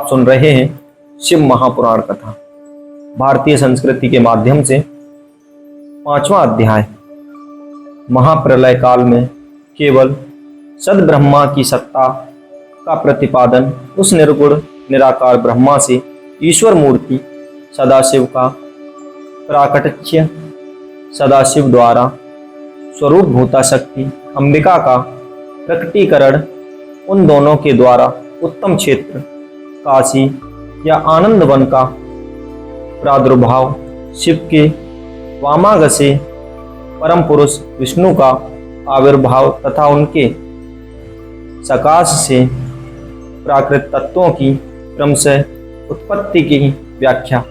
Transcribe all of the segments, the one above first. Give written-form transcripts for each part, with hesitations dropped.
आप सुन रहे हैं शिव महापुराण कथा भारतीय संस्कृति के माध्यम से। 5वां अध्याय। महाप्रलय काल में केवल सद्ब्रह्मा की सत्ता का प्रतिपादन, उस निर्गुण निराकार ब्रह्मा से ईश्वर मूर्ति सदाशिव का प्राकट्य, सदाशिव द्वारा स्वरूप भूता शक्ति अंबिका का प्रकटीकरण, उन दोनों के द्वारा उत्तम क्षेत्र काशी या आनंद वन का प्रादुर्भाव, शिव के वामांग से परम पुरुष विष्णु का आविर्भाव तथा उनके सकाश से प्राकृत तत्वों की क्रमशः उत्पत्ति की व्याख्या।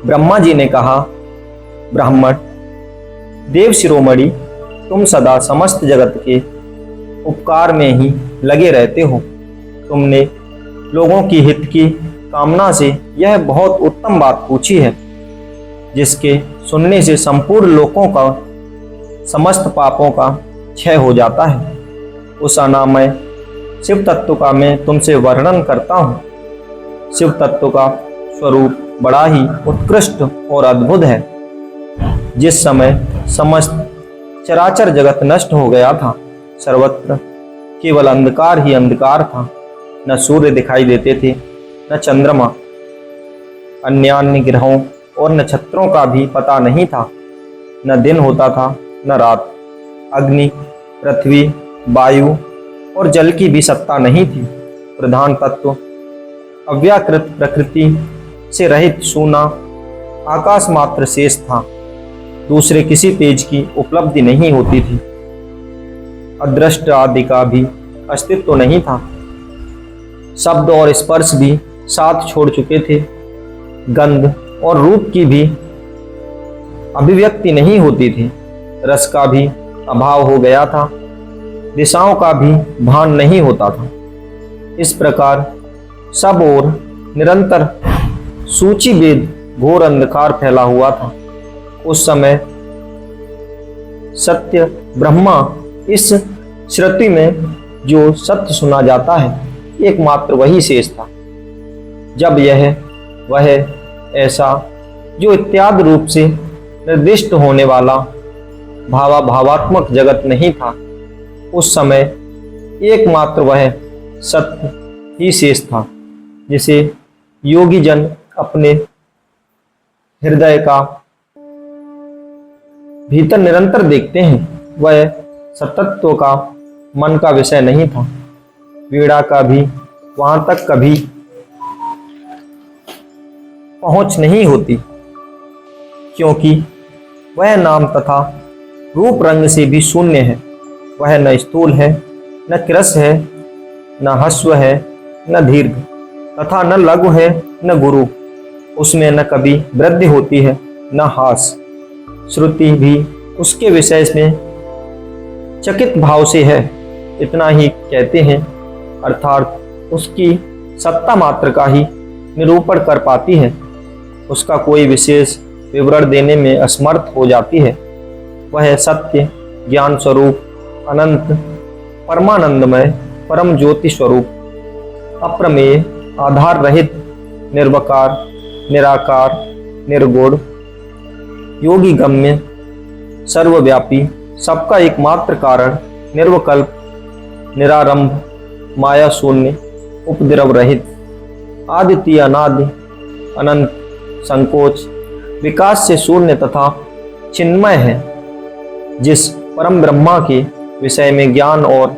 ब्रह्मा जी ने कहा, ब्राह्मण देव शिरोमणि, तुम सदा समस्त जगत के उपकार में ही लगे रहते हो। तुमने लोगों की हित की कामना से यह बहुत उत्तम बात पूछी है, जिसके सुनने से संपूर्ण लोगों का समस्त पापों का क्षय हो जाता है। उस अनामय शिव तत्व का मैं तुमसे वर्णन करता हूँ। शिव तत्व का स्वरूप बड़ा ही उत्कृष्ट और अद्भुत है। जिस समय समस्त चराचर जगत नष्ट हो गया था, सर्वत्र केवल अंधकार ही अंधकार था। न सूर्य दिखाई देते थे, न चंद्रमा, अन्य ग्रहों और नक्षत्रों का भी पता नहीं था। न दिन होता था न रात। अग्नि, पृथ्वी, वायु और जल की भी सत्ता नहीं थी। प्रधान तत्व अव्याकृत प्रकृति से रहित सूना आकाश मात्र शेष था। दूसरे किसी तेज की उपलब्धि नहीं होती थी। अदृष्ट आदि का भी अस्तित्व नहीं था। शब्द और स्पर्श भी साथ छोड़ चुके थे। गंध और रूप की भी अभिव्यक्ति नहीं होती थी। रस का भी अभाव हो गया था। दिशाओं का भी भान नहीं होता था। इस प्रकार सब ओर निरंतर सूचीबेद घोर अंधकार फैला हुआ था। उस समय सत्य ब्रह्मा, इस श्रुति में जो सत्य सुना जाता है, एकमात्र वही शेष था। जब यह वह ऐसा जो इत्यादि रूप से निर्दिष्ट होने वाला भावात्मक जगत नहीं था, उस समय एकमात्र वह सत्य ही शेष था, जिसे योगी जन अपने हृदय का भीतर निरंतर देखते हैं। वह सतत्व का मन का विषय नहीं था। वीणा का भी वहां तक कभी पहुंच नहीं होती, क्योंकि वह नाम तथा रूप रंग से भी शून्य है। वह न स्थूल है, न कृश है, न हस्व है, न दीर्घ तथा न लघु है, न गुरु। उसमें न कभी वृद्धि होती है, न हास। श्रुति भी उसके विषय में चकित भाव से है, इतना ही कहते हैं, अर्थात उसकी सत्ता मात्र का ही निरूपण कर पाती है। उसका कोई विशेष विवरण देने में असमर्थ हो जाती है। वह सत्य, ज्ञान स्वरूप, अनंत, परमानंदमय, परम ज्योति स्वरूप, अप्रमेय, आधार रहित, निर्वकार, निराकार, निर्गुण, योगी गम्य, सर्वव्यापी, सबका एकमात्र कारण, निर्वकल्प, निरारंभ, माया शून्य, उपद्रव रहित, आदित्य अनादि, अनंत, संकोच, विकास से शून्य तथा चिन्मय है। जिस परम ब्रह्मा के विषय में ज्ञान और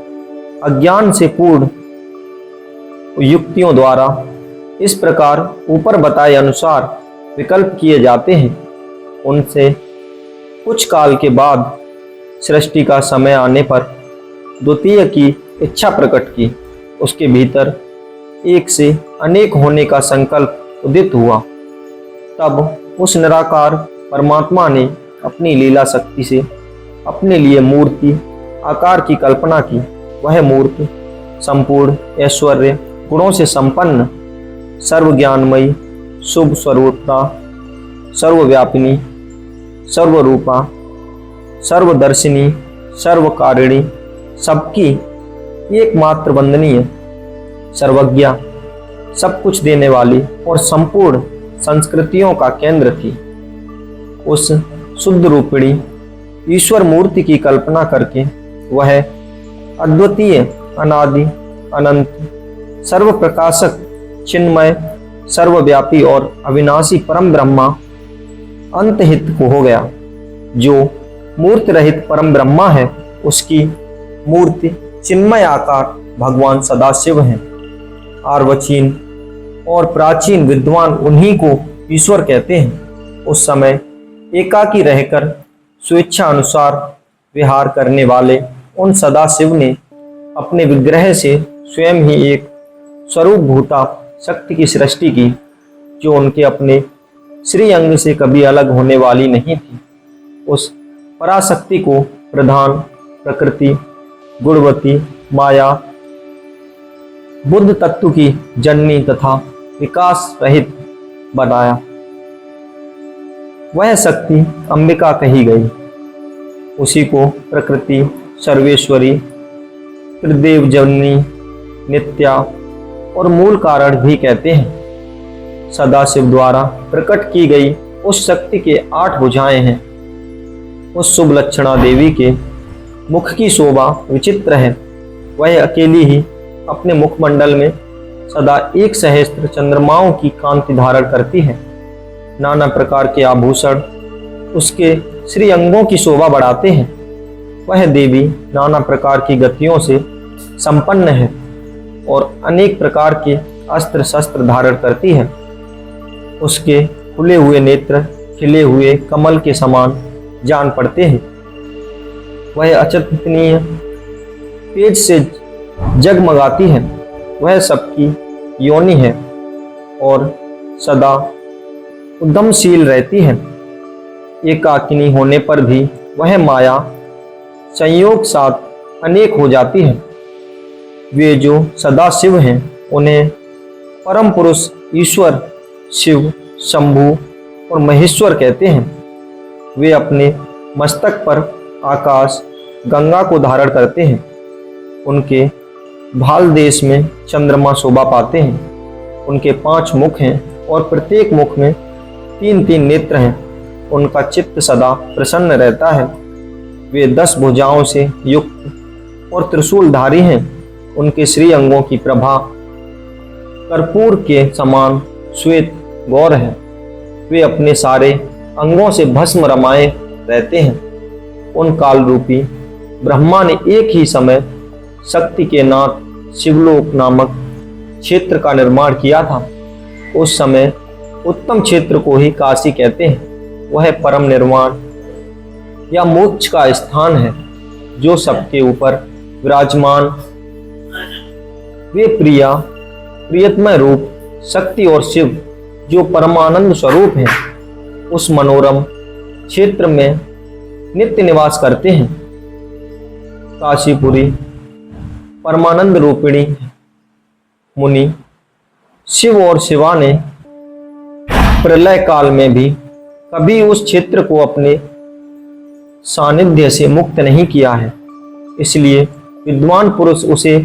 अज्ञान से पूर्ण युक्तियों द्वारा इस प्रकार ऊपर बताए अनुसार विकल्प किए जाते हैं, उनसे कुछ काल के बाद सृष्टि का समय आने पर द्वितीय की इच्छा प्रकट की। उसके भीतर एक से अनेक होने का संकल्प उदित हुआ। तब उस निराकार परमात्मा ने अपनी लीला शक्ति से अपने लिए मूर्ति आकार की कल्पना की। वह मूर्ति संपूर्ण ऐश्वर्य गुणों से संपन्न, सर्वज्ञानमयी, शुभ स्वरूपता, सर्वव्यापिनी, सर्वरूपा, सर्वदर्शिनी, सर्वकारिणी, सबकी एकमात्र वंदनीय, सर्वज्ञा, सब कुछ देने वाली और संपूर्ण संस्कृतियों का केंद्र थी। उस शुद्ध रूपिणी ईश्वर मूर्ति की कल्पना करके वह अद्वितीय, अनादि, अनंत, सर्व प्रकाशक, चिन्मय, सर्वव्यापी और अविनाशी परम ब्रह्मा अंतहित हो गया। जो मूर्ति रहित परम ब्रह्मा है, उसकी मूर्ति चिन्मय आकार भगवान सदाशिव हैं। अर्वाचीन और प्राचीन विद्वान उन्हीं को ईश्वर कहते हैं। उस समय एकाकी रहकर स्वेच्छा अनुसार विहार करने वाले उन सदाशिव ने अपने विग्रह से स्वयं ही एक स्वरूप भूता शक्ति की सृष्टि की, जो उनके अपने श्री अंग से कभी अलग होने वाली नहीं थी। उस पराशक्ति को प्रधान, प्रकृति, गुणवती, माया, बुद्ध तत्व की जननी तथा विकास रहित बनाया। वह शक्ति अंबिका कही गई। उसी को प्रकृति, सर्वेश्वरी, त्रिदेव जननी, नित्या और मूल कारण भी कहते हैं। सदाशिव द्वारा प्रकट की गई उस शक्ति के 8 भुजाएं हैं। उस शुभ लक्षणा देवी के मुख की शोभा विचित्र है। वह अकेली ही अपने मुखमंडल में सदा 1 सहस्त्र चंद्रमाओं की कांति धारण करती है। नाना प्रकार के आभूषण उसके श्री अंगों की शोभा बढ़ाते हैं। वह देवी नाना प्रकार की गतियों से संपन्न है और अनेक प्रकार के अस्त्र शस्त्र धारण करती है। उसके खुले हुए नेत्र खिले हुए कमल के समान जान पड़ते हैं। वह अचिंतनीय तेज से जगमगाती है। वह सबकी योनि है और सदा उद्यमशील रहती है। एकाकिनी होने पर भी वह माया संयोग साथ अनेक हो जाती है। वे जो सदा शिव हैं, उन्हें परम पुरुष ईश्वर, शिव, शंभु और महेश्वर कहते हैं। वे अपने मस्तक पर आकाश गंगा को धारण करते हैं। उनके भाल देश में चंद्रमा शोभा पाते हैं। उनके 5 मुख हैं और प्रत्येक मुख में 3-3 नेत्र हैं। उनका चित्त सदा प्रसन्न रहता है। वे 10 भुजाओं से युक्त और त्रिशूलधारी हैं। उनके श्री अंगों की प्रभा कर्पूर के समान श्वेत गौर है। वे अपने सारे अंगों से भस्म रमाए रहते हैं। उन काल रूपी ब्रह्मा ने एक ही समय शक्ति के नाथ शिवलोक नामक क्षेत्र का निर्माण किया था। उस समय उत्तम क्षेत्र को ही काशी कहते हैं। वह परम निर्वाण या मोक्ष का स्थान है, जो सबके ऊपर विराजमान। वे प्रिया, प्रियतमय रूप शक्ति और शिव जो परमानंद स्वरूप है, उस मनोरम क्षेत्र में नित्य निवास करते हैं। काशीपुरी परमानंद रूपिणी मुनि शिव और शिवा ने प्रलय काल में भी कभी उस क्षेत्र को अपने सानिध्य से मुक्त नहीं किया है। इसलिए विद्वान पुरुष उसे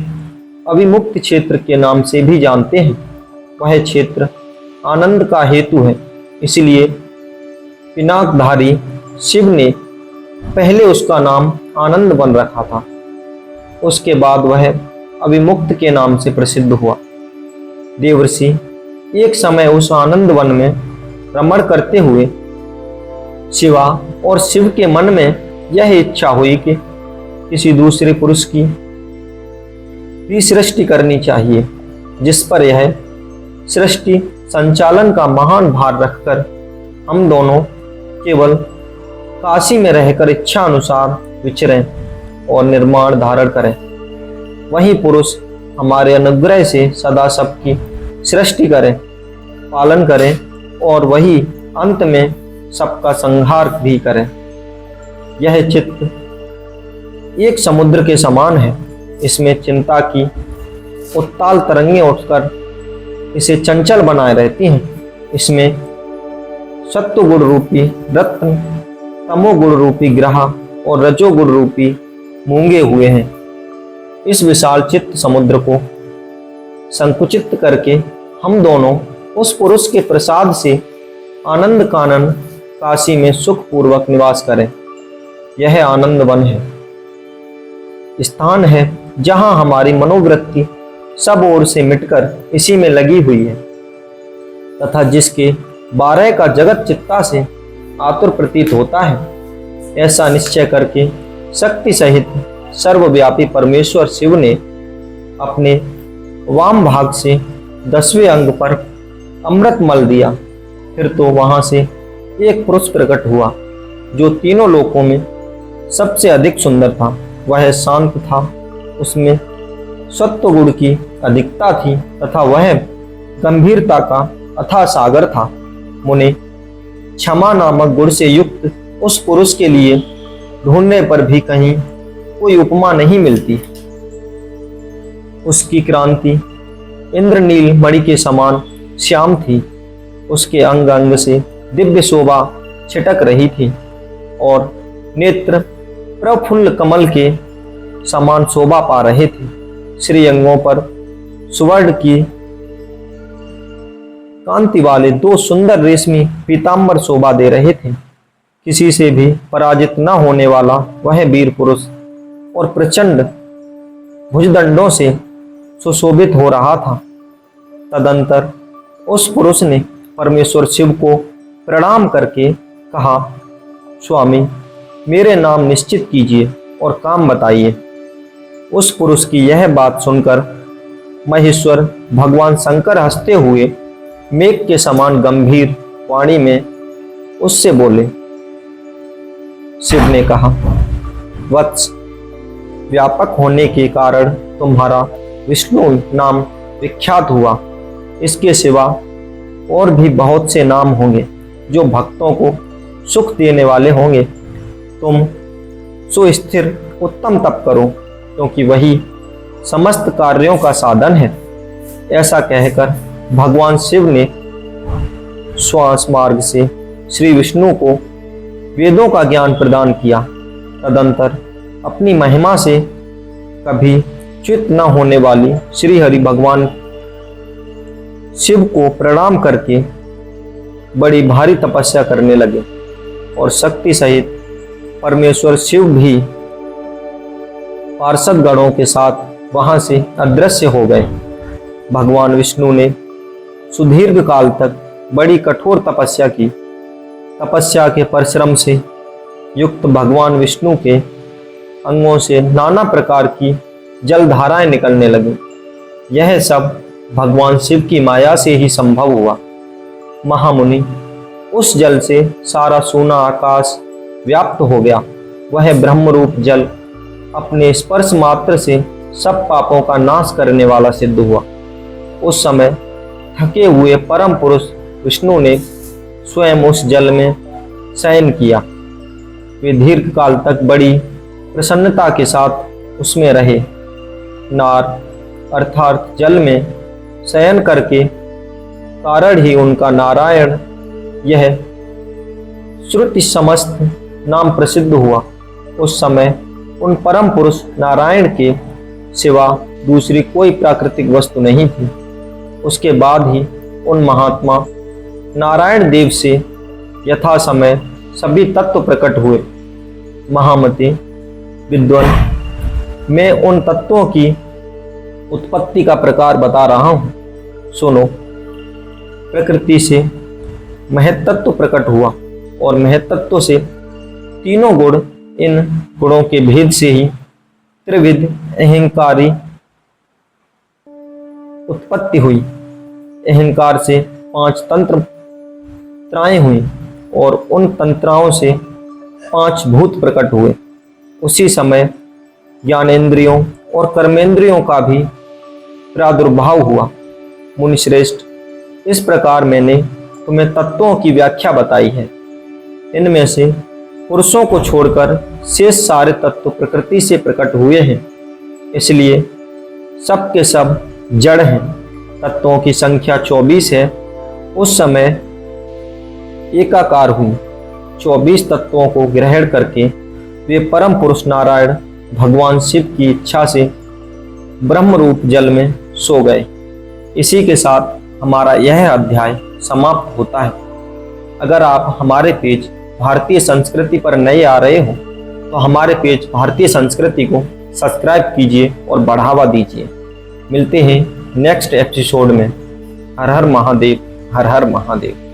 अविमुक्त क्षेत्र के नाम से भी जानते हैं। वह क्षेत्र आनंद का हेतु है। इसलिए पिनाकधारी शिव ने पहले उसका नाम आनंद वन रखा था। उसके बाद वह अविमुक्त के नाम से प्रसिद्ध हुआ। देवर्षि एक समय उस आनंद वन में भ्रमण करते हुए शिवा और शिव के मन में यह इच्छा हुई कि किसी दूसरे पुरुष की भी सृष्टि करनी चाहिए, जिस पर यह सृष्टि संचालन का महान भार रखकर हम दोनों केवल काशी में रहकर इच्छा अनुसार विचरें और निर्माण धारण करें। वही पुरुष हमारे अनुग्रह से सदा सबकी सृष्टि करें, पालन करें और वही अंत में सबका संहार भी करें। यह चित्त एक समुद्र के समान है। इसमें चिंता की उत्ताल तरंगें उठकर इसे चंचल बनाए रहती हैं। इसमें सत्वगुण रूपी रत्न, तमोगुण रूपी ग्रह और रजोगुण रूपी मूंगे हुए हैं। इस विशाल चित्त समुद्र को संकुचित करके हम दोनों उस पुरुष के प्रसाद से आनंद कानन काशी में सुखपूर्वक निवास करें। यह आनंद वन है, स्थान है जहां हमारी मनोवृत्ति सब ओर से मिटकर इसी में लगी हुई है तथा जिसके 12 का जगत चित्ता से आतुर प्रतीत होता है। ऐसा निश्चय करके शक्ति सहित सर्वव्यापी परमेश्वर शिव ने अपने वाम भाग से 10वें अंग पर अमृत मल दिया। फिर तो वहां से एक पुरुष प्रकट हुआ जो तीनों लोकों में सबसे अधिक सुंदर था। वह शांत था, उसमें सत्व गुण की अधिकता थी तथा वह गंभीरता का अथाह सागर था। मुने, क्षमा नामक गुण से युक्त उस पुरुष के लिए ढूंढने पर भी कहीं कोई उपमा नहीं मिलती। उसकी क्रांति इंद्रनील मणि के समान श्याम थी, उसके अंग अंग से दिव्य शोभा छिटक रही थी और नेत्र प्रफुल्ल कमल के समान शोभा पा रहे थे। श्री अंगों पर सुवर्ण की कांति वाले 2 सुंदर रेशमी पीतांबर शोभा दे रहे थे। किसी से भी पराजित न होने वाला वह वीर पुरुष और प्रचंड भुजदंडों से सुशोभित हो रहा था। तदंतर उस पुरुष ने परमेश्वर शिव को प्रणाम करके कहा, स्वामी, मेरे नाम निश्चित कीजिए और काम बताइए। उस पुरुष की यह बात सुनकर महेश्वर भगवान शंकर हंसते हुए मेघ के समान गंभीर वाणी में उससे बोले। शिव ने कहा, वत्स, व्यापक होने के कारण तुम्हारा विष्णु नाम विख्यात हुआ। इसके सिवा और भी बहुत से नाम होंगे जो भक्तों को सुख देने वाले होंगे। तुम सुस्थिर उत्तम तप करो, क्योंकि वही समस्त कार्यों का साधन है। ऐसा कहकर भगवान शिव ने श्वास मार्ग से श्री विष्णु को वेदों का ज्ञान प्रदान किया। तदंतर अपनी महिमा से कभी च्युत न होने वाली श्री हरि भगवान शिव को प्रणाम करके बड़ी भारी तपस्या करने लगे और शक्ति सहित परमेश्वर शिव भी पार्षद गणों के साथ वहां से अदृश्य हो गए। भगवान विष्णु ने सुदीर्घ काल तक बड़ी कठोर तपस्या की। तपस्या के परिश्रम से युक्त भगवान विष्णु के अंगों से नाना प्रकार की जलधाराएं निकलने लगी। यह सब भगवान शिव की माया से ही संभव हुआ। महामुनि, उस जल से सारा सोना आकाश व्याप्त हो गया। वह ब्रह्मरूप जल अपने स्पर्श मात्र से सब पापों का नाश करने वाला सिद्ध हुआ। उस समय थके हुए परम पुरुष विष्णु ने स्वयं उस जल में शयन किया। वे दीर्घ काल तक बड़ी प्रसन्नता के साथ उसमें रहे। नार अर्थात जल में शयन करके कारण ही उनका नारायण यह श्रुति समस्त नाम प्रसिद्ध हुआ। उस समय उन परम पुरुष नारायण के सिवा दूसरी कोई प्राकृतिक वस्तु नहीं थी। उसके बाद ही उन महात्मा नारायण देव से यथा समय सभी तत्व प्रकट हुए। महामते विद्वान, मैं उन तत्वों की उत्पत्ति का प्रकार बता रहा हूँ। सुनो। प्रकृति से महत्तत्व प्रकट हुआ और महत्तत्व से तीनों गुण, इन गुणों के भेद से ही त्रिविध अहंकारी उत्पत्ति हुई। अहंकार से 5 तंत्राएं हुई और उन तंत्राओं से 5 भूत प्रकट हुए। उसी समय ज्ञानेंद्रियों और कर्मेंद्रियों का भी प्रादुर्भाव हुआ। मुनिश्रेष्ठ, इस प्रकार मैंने तुम्हें तत्वों की व्याख्या बताई है। इनमें से पुरुषों को छोड़कर शेष सारे तत्व प्रकृति से प्रकट हुए हैं, इसलिए सब के सब जड़ हैं। तत्वों की संख्या 24 है। उस समय एकाकार हुई। 24 तत्वों को ग्रहण करके वे परम पुरुष नारायण भगवान शिव की इच्छा से ब्रह्म रूप जल में सो गए। इसी के साथ हमारा यह अध्याय समाप्त होता है। अगर आप हमारे पेज भारतीय संस्कृति पर नए आ रहे हो तो हमारे पेज भारतीय संस्कृति को सब्सक्राइब कीजिए और बढ़ावा दीजिए। मिलते हैं नेक्स्ट एपिसोड में। हर हर महादेव, हर हर महादेव।